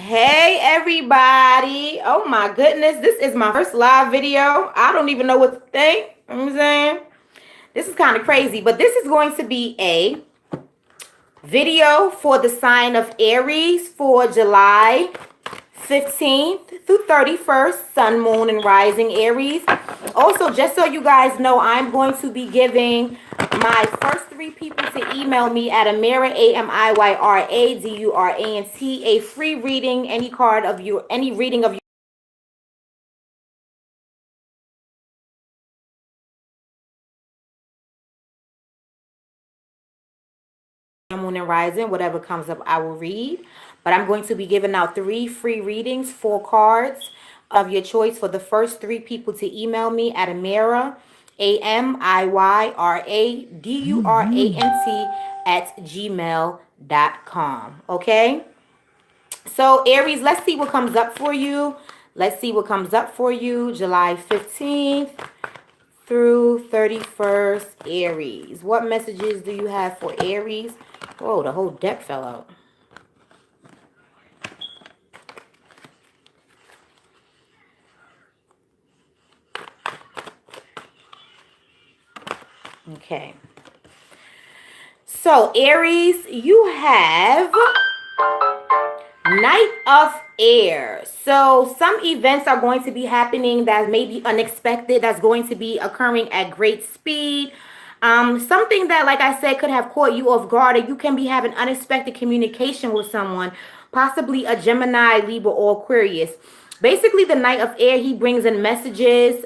Hey everybody. Oh my goodness. This is my first live video. I don't even know what to think. You know what I'm saying? This is kind of crazy, but this is going to be a video for the sign of Aries for July 15th through 31st, sun, moon, and rising Aries. Also, just so you guys know, I'm going to be giving my first 3 people to email me at Amiyra, AMIYRA DURANT, a free reading, any reading of your moon and rising. Whatever comes up, I will read. But I'm going to be giving out 3 free readings, 4 cards of your choice for the first 3 people to email me at Amiyra, AMIYRADURANT @gmail.com. Okay? So, Aries, let's see what comes up for you. Let's see what comes up for you. July 15th through 31st, Aries. What messages do you have for Aries? Whoa, the whole deck fell out. Okay. So, Aries, you have Knight of Air. So some events are going to be happening that may be unexpected, that's going to be occurring at great speed. Something that, like I said, could have caught you off guard, or you can be having unexpected communication with someone, possibly a Gemini, Libra, or Aquarius. Basically, the Knight of Air, he brings in messages.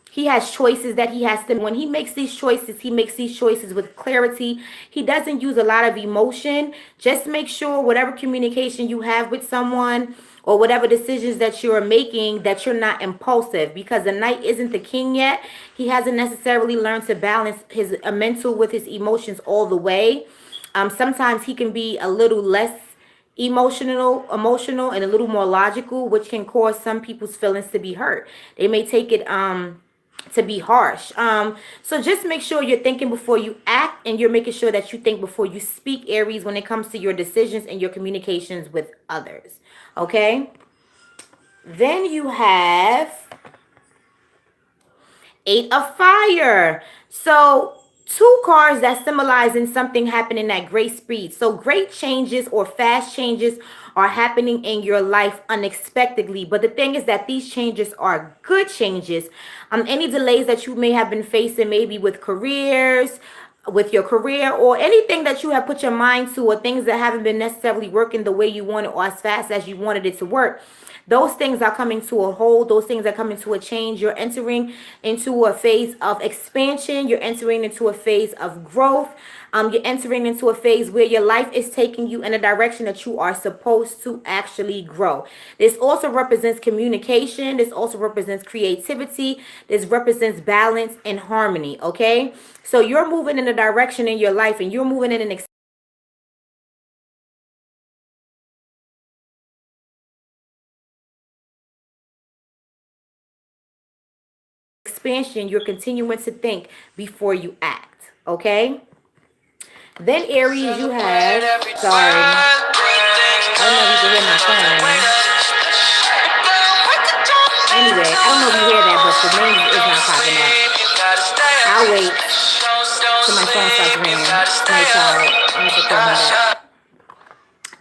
He has choices that he has to. When he makes these choices, he makes these choices with clarity. He doesn't use a lot of emotion. Just make sure whatever communication you have with someone, or whatever decisions that you're making, that you're not impulsive, because the Knight isn't the king yet. He hasn't necessarily learned to balance his mental with his emotions all the way. Sometimes he can be a little less emotional and a little more logical, which can cause some people's feelings to be hurt. They may take it to be harsh. So just make sure you're thinking before you act, and you're making sure that you think before you speak, Aries, when it comes to your decisions and your communications with others. Okay? Then you have 8 of Fire. So 2 cards that symbolizing something happening at great speed. So great changes or fast changes are happening in your life unexpectedly. But the thing is that these changes are good changes. Any delays that you may have been facing, maybe with careers, with your career, or anything that you have put your mind to, or things that haven't been necessarily working the way you wanted or as fast as you wanted it to work, those things are coming to a hold. Those things are coming to a change. You're entering into a phase of expansion. You're entering into a phase of growth. You're entering into a phase where your life is taking you in a direction that you are supposed to actually grow. This also represents communication. This also represents creativity. This represents balance and harmony. Okay? So you're moving in a direction in your life, and you're moving in an expansion. You're continuing to think before you act. Okay? Then Aries, you have, sorry, I don't know if you can hear my phone. Anyway, I don't know if you hear that, but the name is not popping up. I'll wait till my phone starts ringing. Nice child. I'm gonna call him back.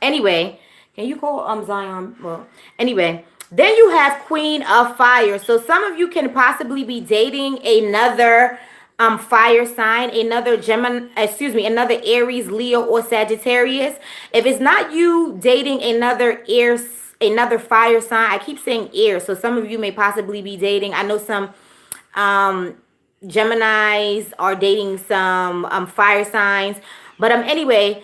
Anyway, can you call Zion? Well, anyway, then you have Queen of Fire. So some of you can possibly be dating another fire sign, another Gemini, another Aries, Leo, or Sagittarius. If it's not you dating another fire sign, I keep saying air, so some of you may possibly be dating. I know some Geminis are dating some fire signs, but anyway,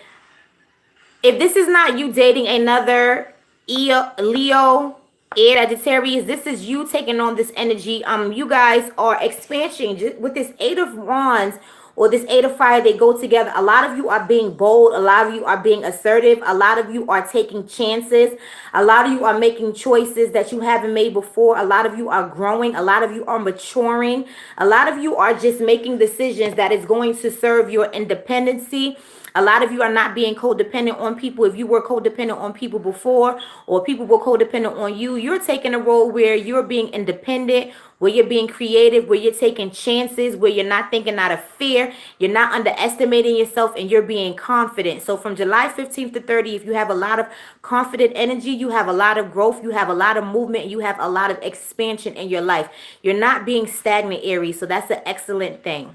if this is not you dating another Leo, Air, Sagittarius, this is you taking on this energy. You guys are expansion with this 8 of Wands or this 8 of Fire. They go together. A lot of you are being bold. A lot of you are being assertive. A lot of you are taking chances. A lot of you are making choices that you haven't made before. A lot of you are growing. A lot of you are maturing. A lot of you are just making decisions that is going to serve your independency. A lot of you are not being codependent on people. If you were codependent on people before, or people were codependent on you, you're taking a role where you're being independent, where you're being creative, where you're taking chances, where you're not thinking out of fear, you're not underestimating yourself, and you're being confident. So from July 15th to 30th, if you have a lot of confident energy, you have a lot of growth, you have a lot of movement, and you have a lot of expansion in your life. You're not being stagnant, Aries. So that's an excellent thing.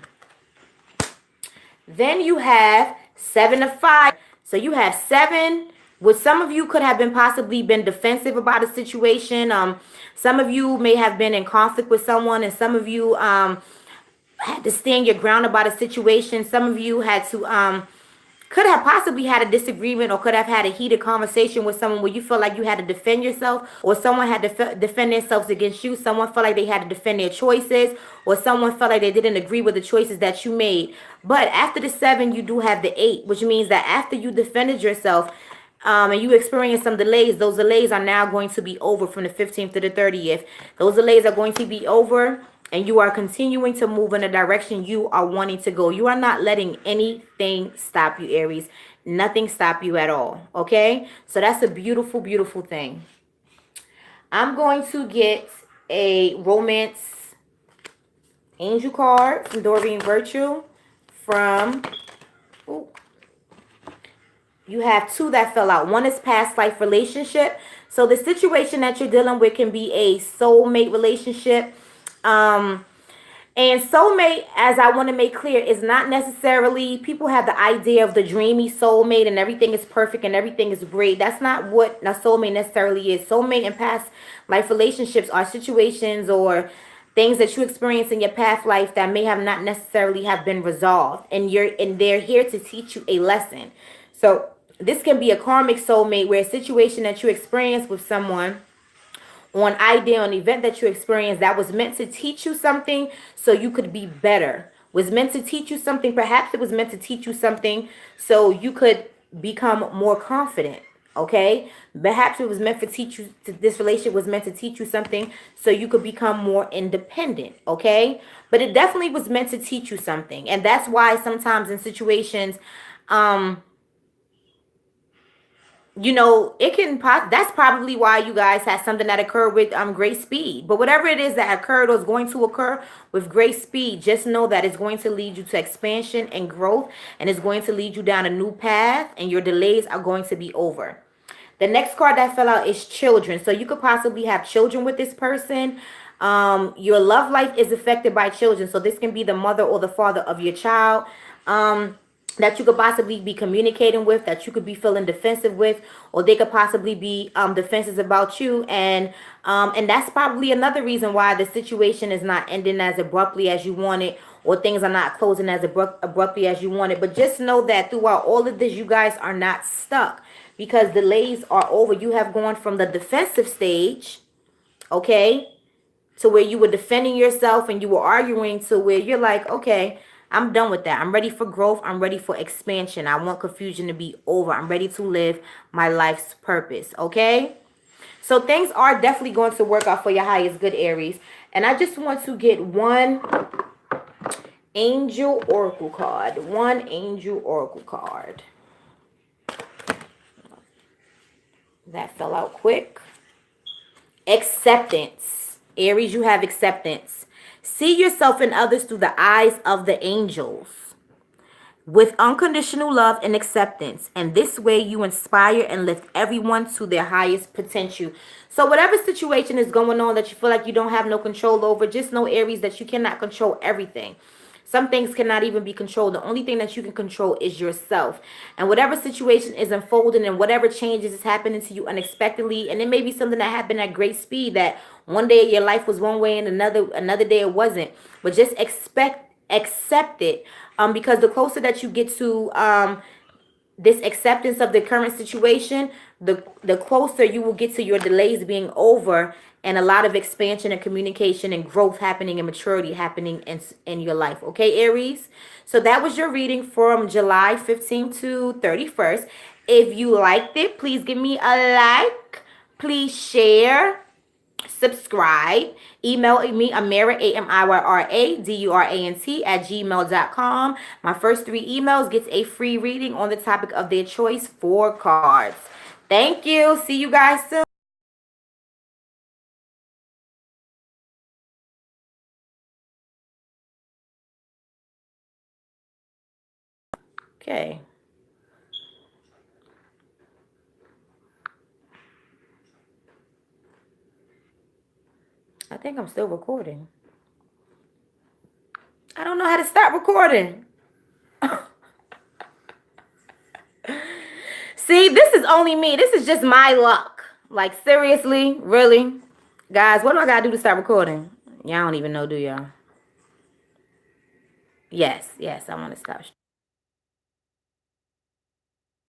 Then you have 7 of Fire. So you have 7, which some of you could have been possibly been defensive about a situation. Some of you may have been in conflict with someone, and some of you had to stand your ground about a situation. Some of you had to could have possibly had a disagreement, or could have had a heated conversation with someone where you felt like you had to defend yourself, or someone had to defend themselves against you. Someone felt like they had to defend their choices, or someone felt like they didn't agree with the choices that you made. But after the 7, you do have the 8, which means that after you defended yourself, and you experience some delays, those delays are now going to be over from the 15th to the 30th. Those delays are going to be over, and you are continuing to move in the direction you are wanting to go. You are not letting anything stop you, Aries. Nothing stop you at all, okay? So that's a beautiful, beautiful thing. I'm going to get a romance angel card from Doreen Virtue. You have 2 that fell out. One is past life relationship. So the situation that you're dealing with can be a soulmate relationship. And soulmate, as I want to make clear, is not necessarily, people have the idea of the dreamy soulmate and everything is perfect and everything is great. That's not what a soulmate necessarily is. Soulmate and past life relationships are situations or things that you experience in your past life that may have not necessarily have been resolved, and they're here to teach you a lesson. So this can be a karmic soulmate, where a situation that you experience with someone, or an idea, an event that you experienced, that was meant to teach you something so you could be better. Was meant to teach you something. Perhaps it was meant to teach you something so you could become more confident. Okay? Perhaps it was meant to teach you, this relationship was meant to teach you something so you could become more independent. Okay? But it definitely was meant to teach you something. And that's why sometimes in situations, you know, that's probably why you guys had something that occurred with great speed. But whatever it is that occurred or is going to occur with great speed, just know that it's going to lead you to expansion and growth, and it's going to lead you down a new path, and your delays are going to be over. The next card that fell out is children. So you could possibly have children with this person. Your love life is affected by children. So this can be the mother or the father of your child. That you could possibly be communicating with, that you could be feeling defensive with, or they could possibly be defensive about you, and that's probably another reason why the situation is not ending as abruptly as you wanted, or things are not closing as abruptly as you wanted. But just know that throughout all of this, you guys are not stuck, because delays are over. You have gone from the defensive stage, okay, to where you were defending yourself and you were arguing, to where you're like, okay, I'm done with that. I'm ready for growth. I'm ready for expansion. I want confusion to be over. I'm ready to live my life's purpose. Okay? So things are definitely going to work out for your highest good, Aries. And I just want to get one angel oracle card. One angel oracle card. That fell out quick. Acceptance. Aries, you have acceptance. See yourself and others through the eyes of the angels, with unconditional love and acceptance. And this way you inspire and lift everyone to their highest potential. So whatever situation is going on that you feel like you don't have no control over, just know, Aries, that you cannot control everything. Some things cannot even be controlled. The only thing that you can control is yourself. And whatever situation is unfolding and whatever changes is happening to you unexpectedly, and it may be something that happened at great speed, that one day your life was one way and another day it wasn't. But just accept it. Because the closer that you get to this acceptance of the current situation, the closer you will get to your delays being over, and a lot of expansion and communication and growth happening and maturity happening in your life. Okay, Aries? So that was your reading from July 15th to 31st. If you liked it, please give me a like. Please share. subscribe. Email me, Amiyra, AMIYRADURANT @gmail.com. My first 3 emails gets a free reading on the topic of their choice, 4 cards. Thank you. See you guys soon. Okay. I think I'm still recording. I don't know how to stop recording. See, this is only me. This is just my luck. Like, seriously? Really? Guys, what do I gotta do to start recording? Y'all don't even know, do y'all? Yes, I want to stop.